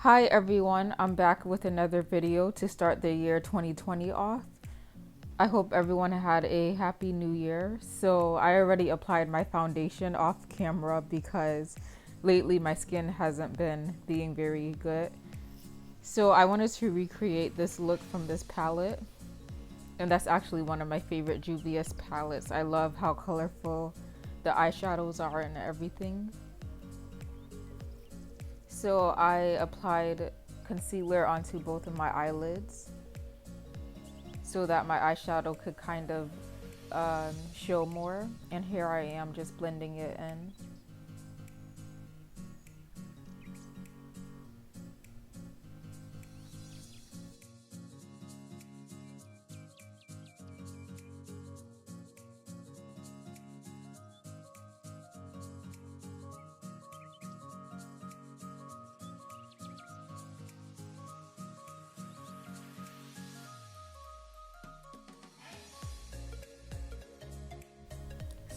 Hi everyone, I'm back with another video to start the year 2020 off. I hope everyone had a happy new year. So I already applied my foundation off camera because lately my skin hasn't been being very good. So I wanted to recreate this look from this palette. And that's actually one of my favorite Juvia's palettes. I love how colorful the eyeshadows are and everything. So I applied concealer onto both of my eyelids so that my eyeshadow could kind of show more. And here I am just blending it in.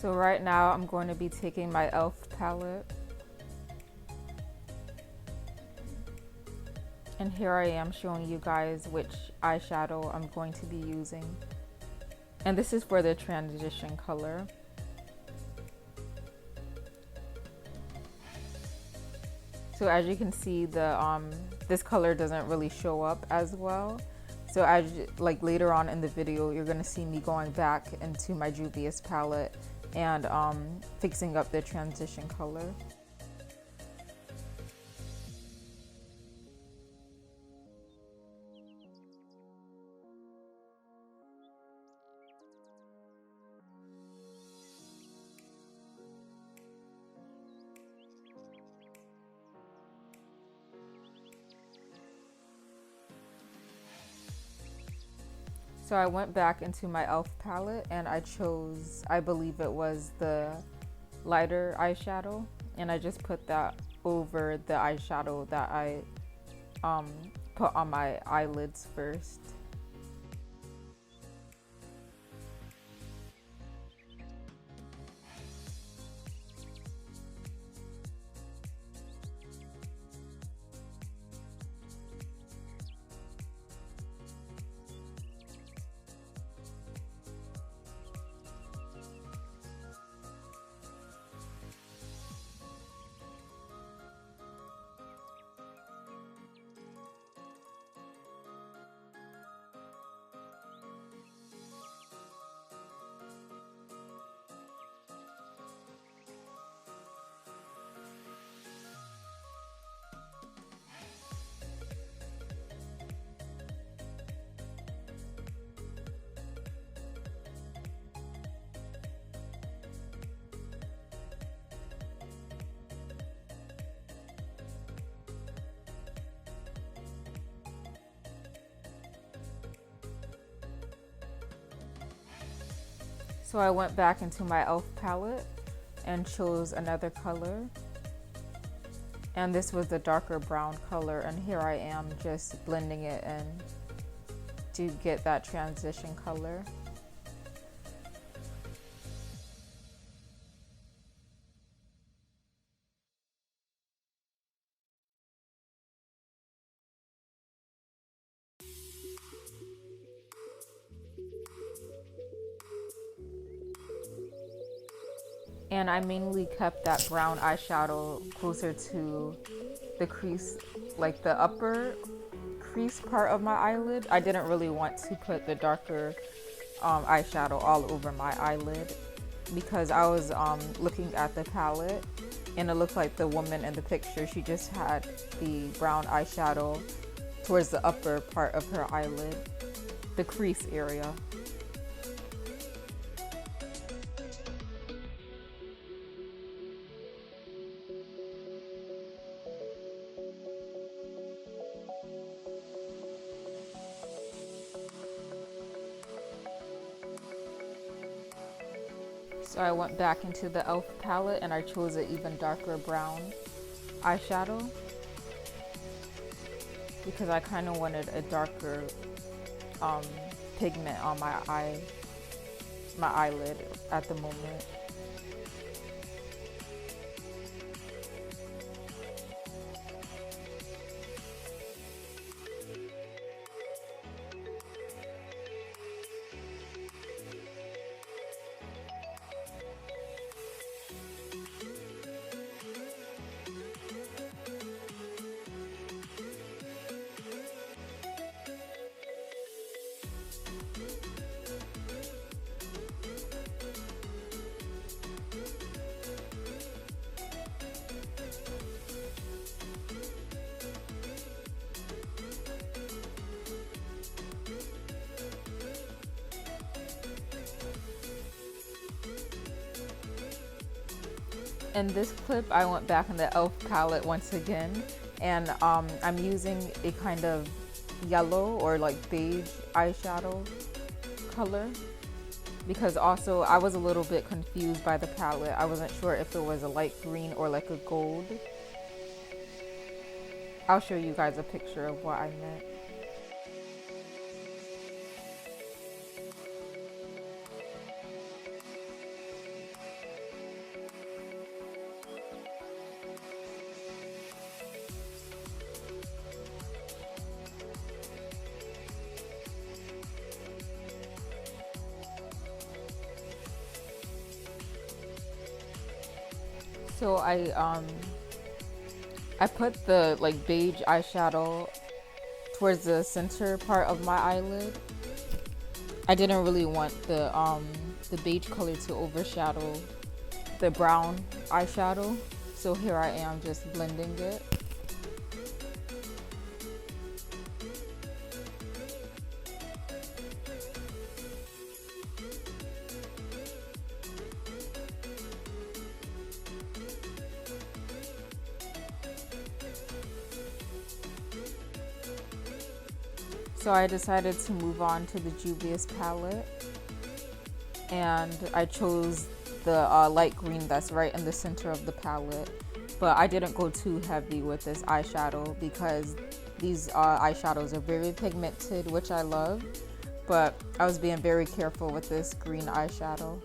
So right now I'm going to be taking my e.l.f. palette. And here I am showing you guys which eyeshadow I'm going to be using. And this is for the transition color. So as you can see, this color doesn't really show up as well. So later on in the video, you're gonna see me going back into my Juvia's palette and fixing up the transition color. So I went back into my e.l.f. palette and I chose, I believe it was the lighter eyeshadow, and I just put that over the eyeshadow that I put on my eyelids first. So I went back into my e.l.f. palette and chose another color. And this was the darker brown color, and here I am just blending it in to get that transition color. And I mainly kept that brown eyeshadow closer to the crease, like the upper crease part of my eyelid. I didn't really want to put the darker eyeshadow all over my eyelid because I was looking at the palette and it looked like the woman in the picture, she just had the brown eyeshadow towards the upper part of her eyelid, the crease area. So I went back into the e.l.f. palette and I chose an even darker brown eyeshadow because I kind of wanted a darker pigment on my eyelid at the moment. In this clip, I went back in the e.l.f. palette once again, and I'm using a kind of yellow or like beige eyeshadow color, because also I was a little bit confused by the palette. I wasn't sure if it was a light green or like a gold. I'll show you guys a picture of what I meant. So I put the like beige eyeshadow towards the center part of my eyelid. I didn't really want the beige color to overshadow the brown eyeshadow. So here I am just blending it. So I decided to move on to the Juvia's palette, and I chose the light green that's right in the center of the palette. But I didn't go too heavy with this eyeshadow because these eyeshadows are very pigmented, which I love, but I was being very careful with this green eyeshadow.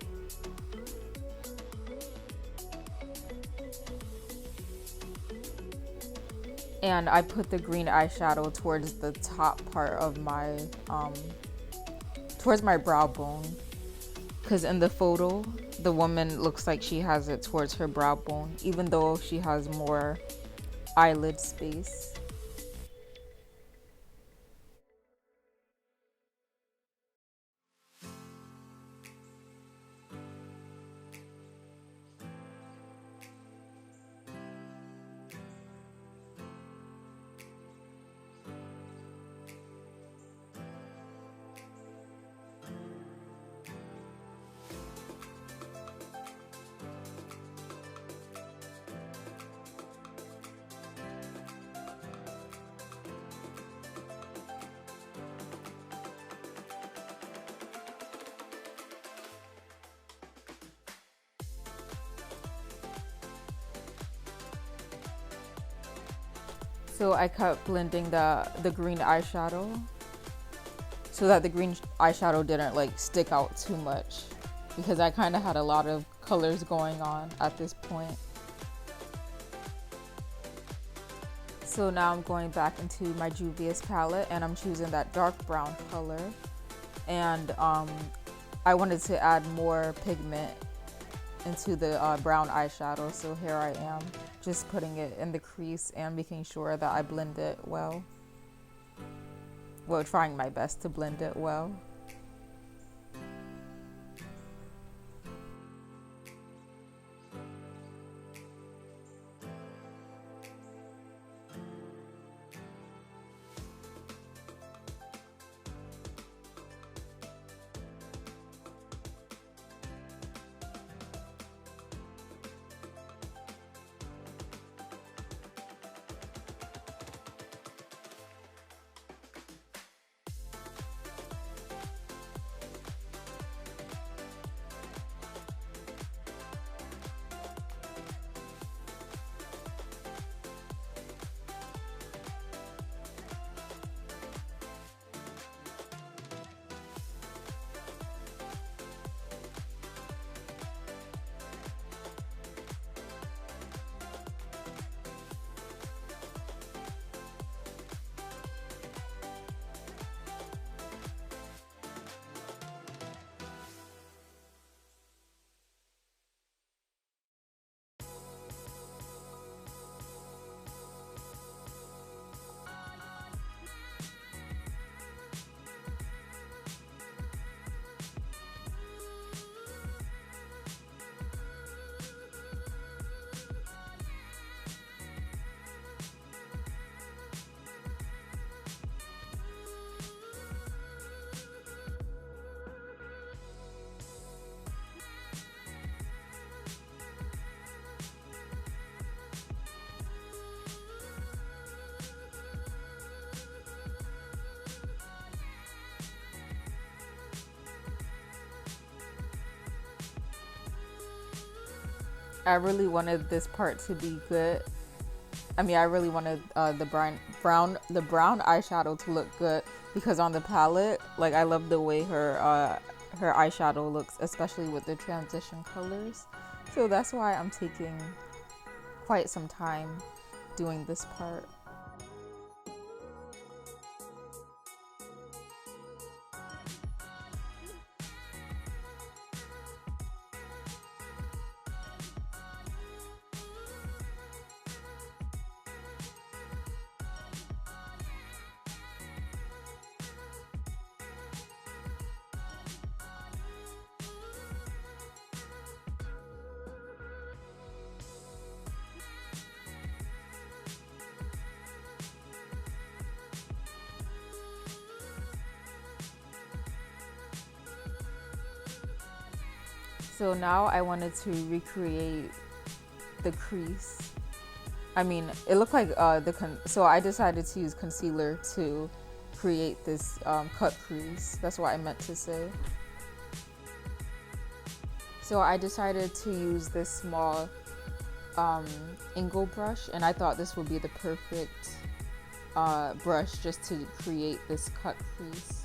And I put the green eyeshadow towards the top part of my, towards my brow bone. Because in the photo, the woman looks like she has it towards her brow bone, even though she has more eyelid space. So I kept blending the green eyeshadow so that the green eyeshadow didn't like stick out too much, because I kind of had a lot of colors going on at this point. So now I'm going back into my Juvia's palette and I'm choosing that dark brown color, and I wanted to add more pigment into the brown eyeshadow, so here I am just putting it in the crease and making sure that I blend it well. Well, trying my best to blend it well. I really wanted this part to be good. I mean, I really wanted the brown eyeshadow to look good because on the palette, like I love the way her eyeshadow looks, especially with the transition colors. So that's why I'm taking quite some time doing this part. So now I wanted to recreate the crease. I mean, it looked like so I decided to use concealer to create this cut crease. That's what I meant to say. So I decided to use this small angle brush, and I thought this would be the perfect brush just to create this cut crease.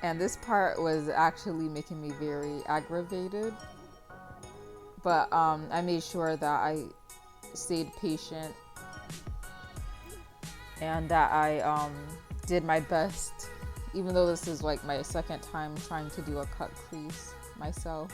And this part was actually making me very aggravated. But I made sure that I stayed patient and that I did my best, even though this is like my second time trying to do a cut crease myself.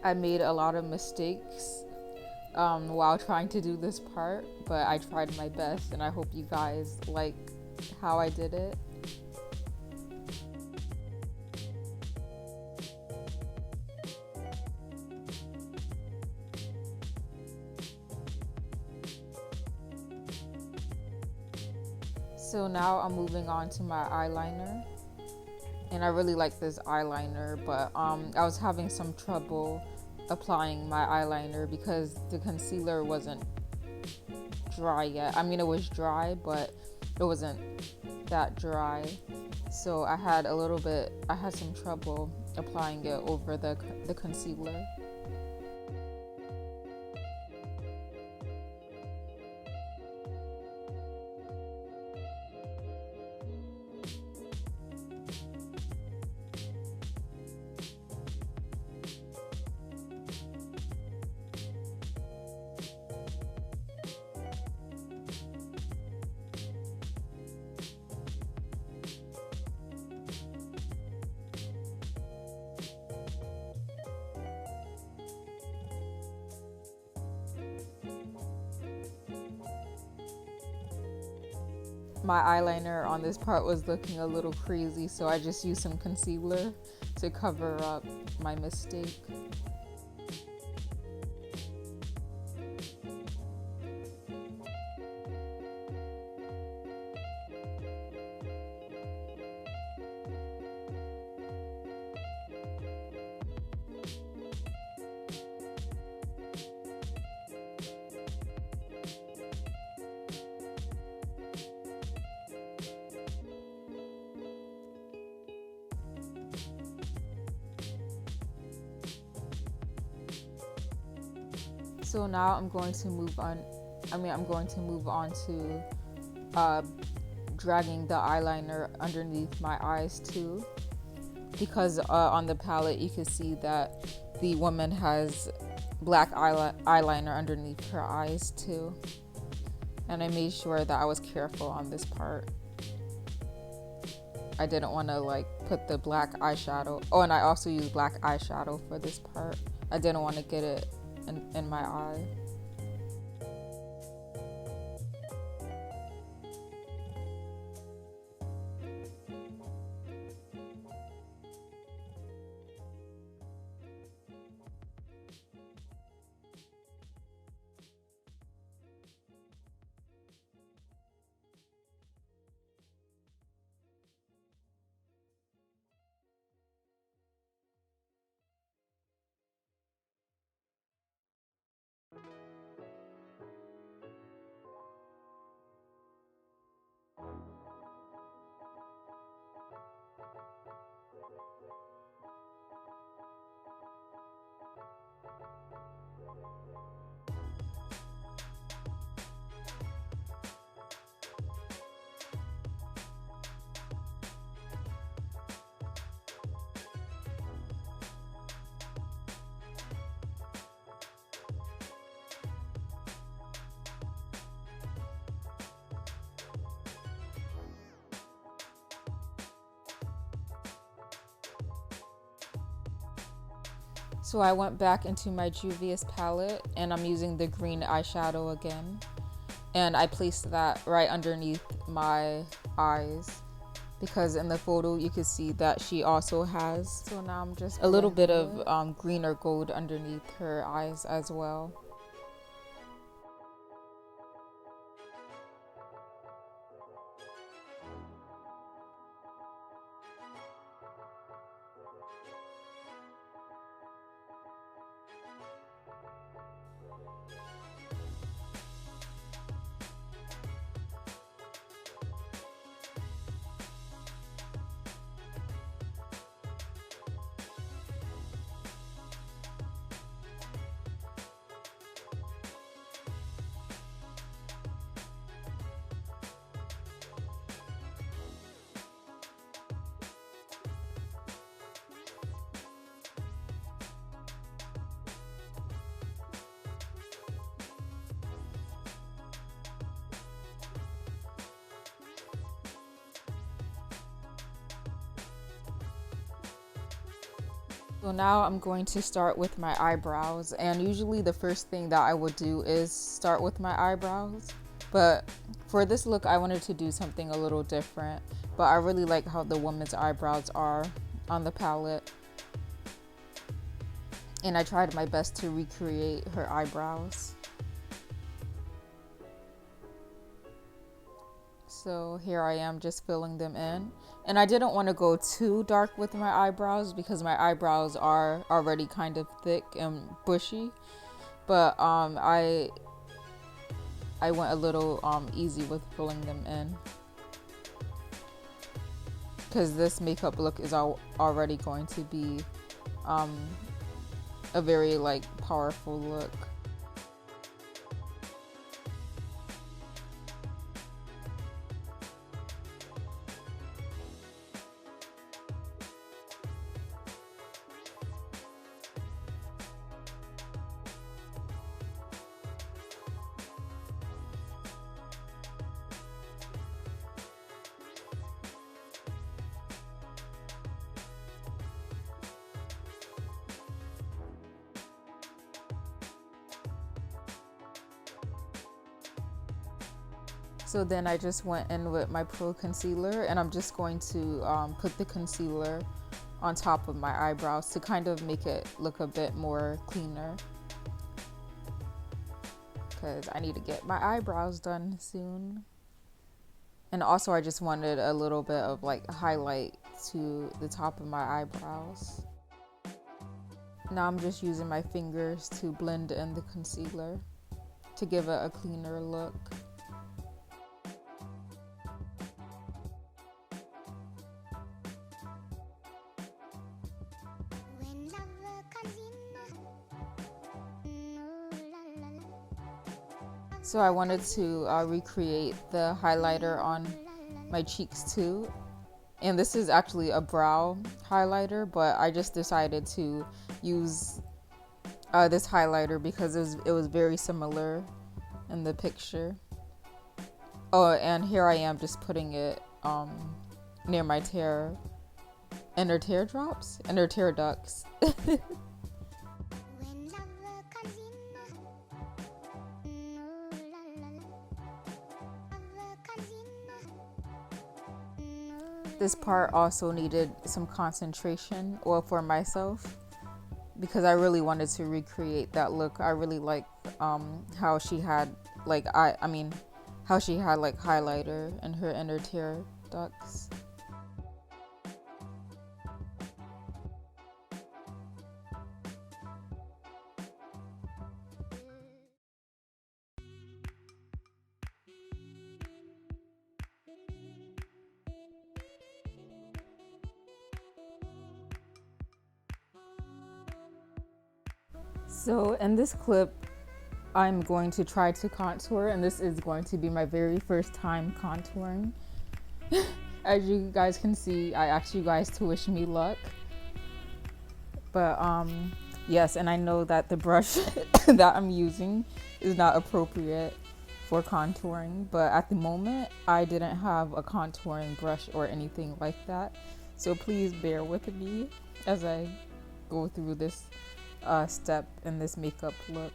I made a lot of mistakes while trying to do this part, but I tried my best, and I hope you guys like how I did it. So now I'm moving on to my eyeliner. And I really like this eyeliner, but I was having some trouble applying my eyeliner because the concealer wasn't dry yet. I mean, it was dry, but it wasn't that dry. So I had some trouble applying it over the concealer. My eyeliner on this part was looking a little crazy, so I just used some concealer to cover up my mistake. So now I'm going to move on. I'm going to move on to dragging the eyeliner underneath my eyes too, because on the palette you can see that the woman has black eyeliner underneath her eyes too, and I made sure that I was careful on this part. I didn't want to like put the black eyeshadow. Oh, and I also used black eyeshadow for this part. I didn't want to get it in my eye. So I went back into my Juvia's palette and I'm using the green eyeshadow again. And I placed that right underneath my eyes because in the photo you can see that she also has. So now I'm just a little bit of green or gold underneath her eyes as well. So now I'm going to start with my eyebrows, and usually the first thing that I would do is start with my eyebrows, but for this look I wanted to do something a little different, but I really like how the woman's eyebrows are on the palette, and I tried my best to recreate her eyebrows. So here I am just filling them in. And I didn't want to go too dark with my eyebrows because my eyebrows are already kind of thick and bushy. But I went a little easy with filling them in, because this makeup look is already going to be a very like powerful look. So then I just went in with my Pro Concealer, and I'm just going to put the concealer on top of my eyebrows to kind of make it look a bit more cleaner, because I need to get my eyebrows done soon. And also I just wanted a little bit of like highlight to the top of my eyebrows. Now I'm just using my fingers to blend in the concealer to give it a cleaner look. So I wanted to recreate the highlighter on my cheeks too. And this is actually a brow highlighter, but I just decided to use this highlighter because it was very similar in the picture. Oh, and here I am just putting it near my inner tear ducts. This part also needed some concentration, well, for myself, because I really wanted to recreate that look. I really like how she had how she had like highlighter in her inner tear ducts. So in this clip, I'm going to try to contour, and this is going to be my very first time contouring. As you guys can see, I asked you guys to wish me luck. But yes, and I know that the brush that I'm using is not appropriate for contouring, but at the moment I didn't have a contouring brush or anything like that. So please bear with me as I go through this step in this makeup look.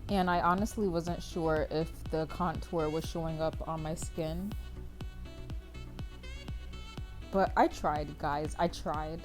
And I honestly wasn't sure if the contour was showing up on my skin. But I tried, guys. I tried.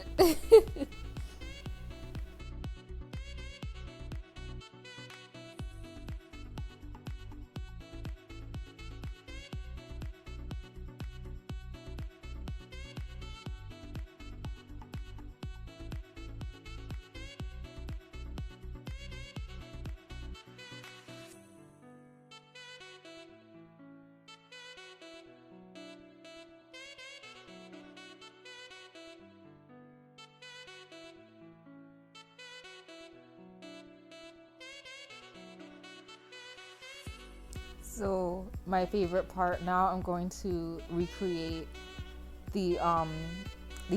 So my favorite part now, I'm going to recreate the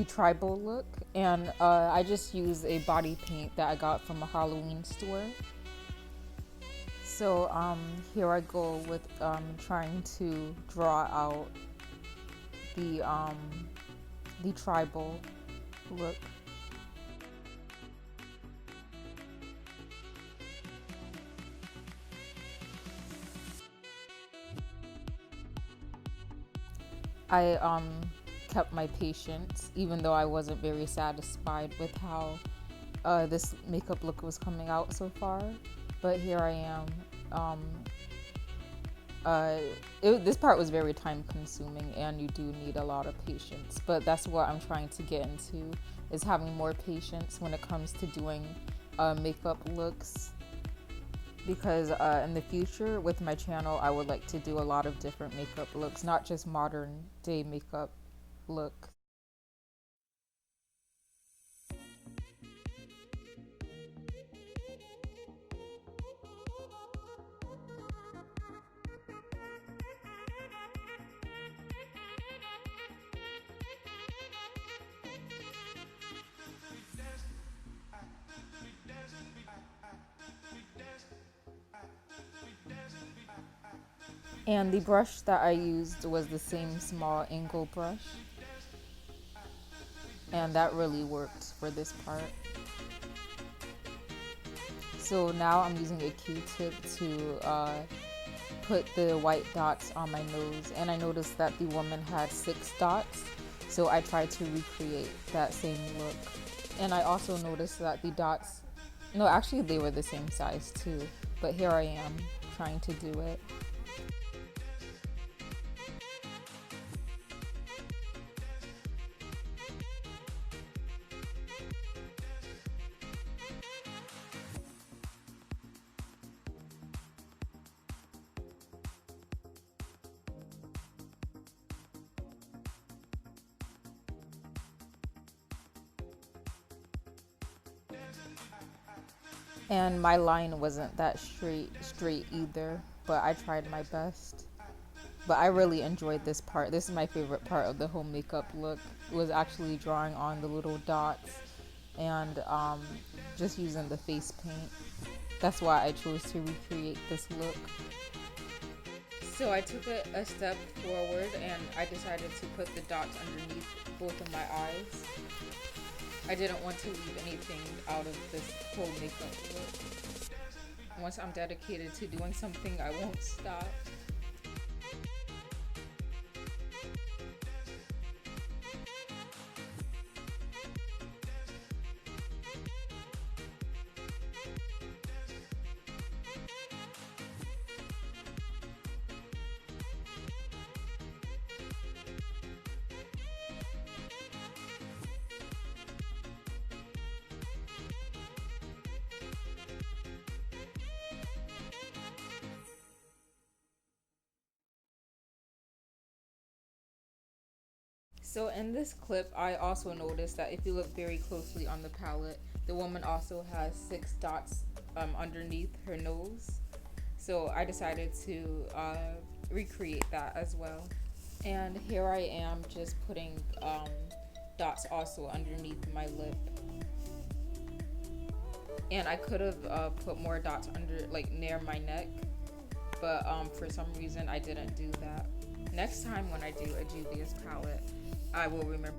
tribal look, and I just use a body paint that I got from a Halloween store. So here I go with trying to draw out the tribal look. I kept my patience, even though I wasn't very satisfied with how this makeup look was coming out so far. But here I am. This part was very time consuming, and you do need a lot of patience. But that's what I'm trying to get into, is having more patience when it comes to doing makeup looks. Because in the future with my channel, I would like to do a lot of different makeup looks, not just modern day makeup look. And the brush that I used was the same small angle brush, and that really worked for this part. So now I'm using a Q-tip to put the white dots on my nose, and I noticed that the woman had 6 dots, so I tried to recreate that same look. And I also noticed that the dots, no, actually they were the same size too, but here I am trying to do it. And my line wasn't that straight either, but I tried my best. But I really enjoyed this part. This is my favorite part of the whole makeup look. Was actually drawing on the little dots and just using the face paint. That's why I chose to recreate this look. So I took a step forward and I decided to put the dots underneath both of my eyes. I didn't want to leave anything out of this whole makeup look. Once I'm dedicated to doing something, I won't stop. So in this clip, I also noticed that if you look very closely on the palette, the woman also has 6 dots underneath her nose. So I decided to recreate that as well. And here I am just putting dots also underneath my lip. And I could have put more dots under, like near my neck, but for some reason I didn't do that. Next time when I do a Juvia's palette, I will remember.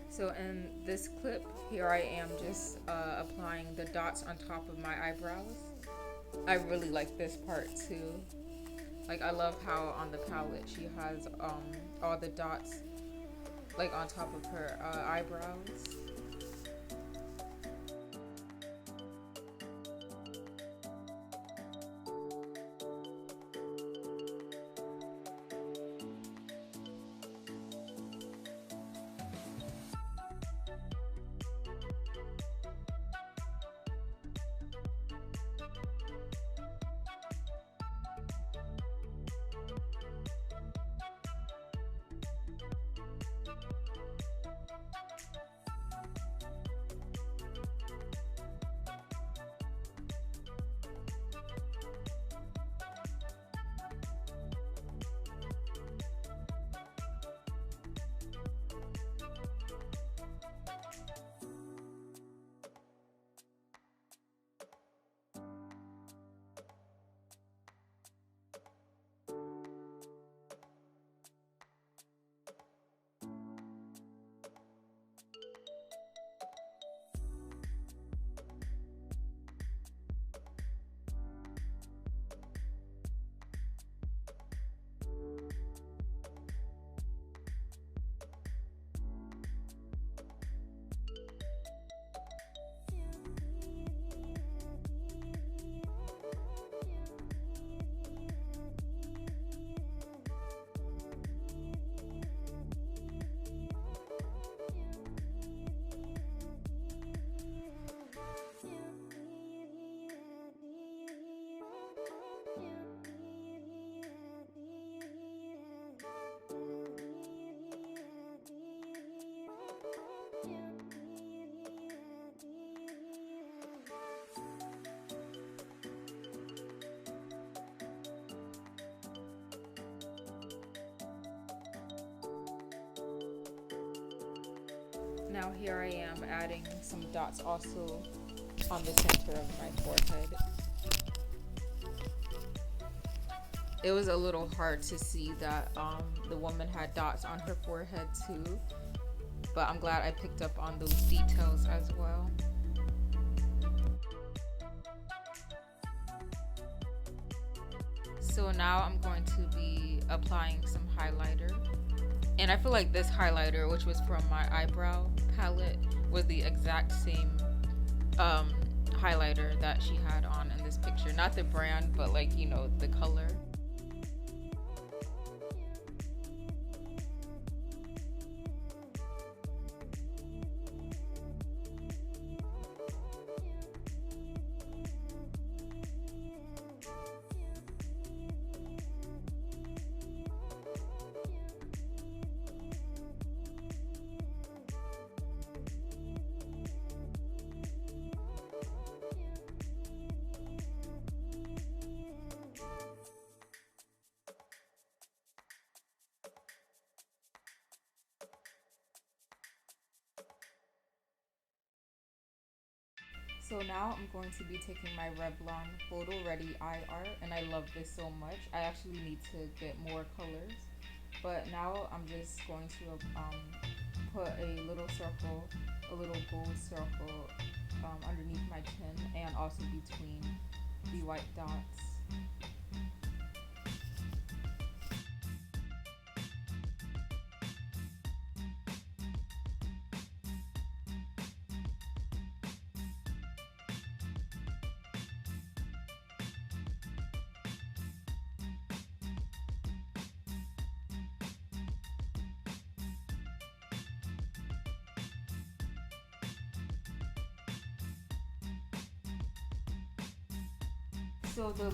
So in this clip, here I am just applying the dots on top of my eyebrows. I really like this part too. Like I love how on the palette she has all the dots like on top of her eyebrows. Now here I am adding some dots also on the center of my forehead. It was a little hard to see that the woman had dots on her forehead too, but I'm glad I picked up on those details as well. So now I'm going to be applying some highlighter. And I feel like this highlighter, which was from my eyebrow palette, was the exact same highlighter that she had on in this picture. Not the brand, but like, you know, the color. So now I'm going to be taking my Revlon Photo Ready Eye Art, and I love this so much. I actually need to get more colors, but now I'm just going to put a little circle, a little gold circle underneath my chin and also between the white dots. So the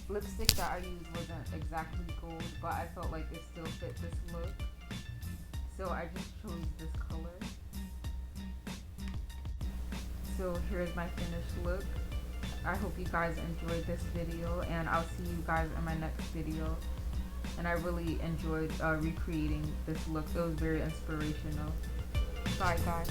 lipstick that I used wasn't exactly gold, but I felt like it still fit this look. So I just chose this color. So here's my finished look. I hope you guys enjoyed this video, and I'll see you guys in my next video. And I really enjoyed recreating this look. It was very inspirational. Bye guys.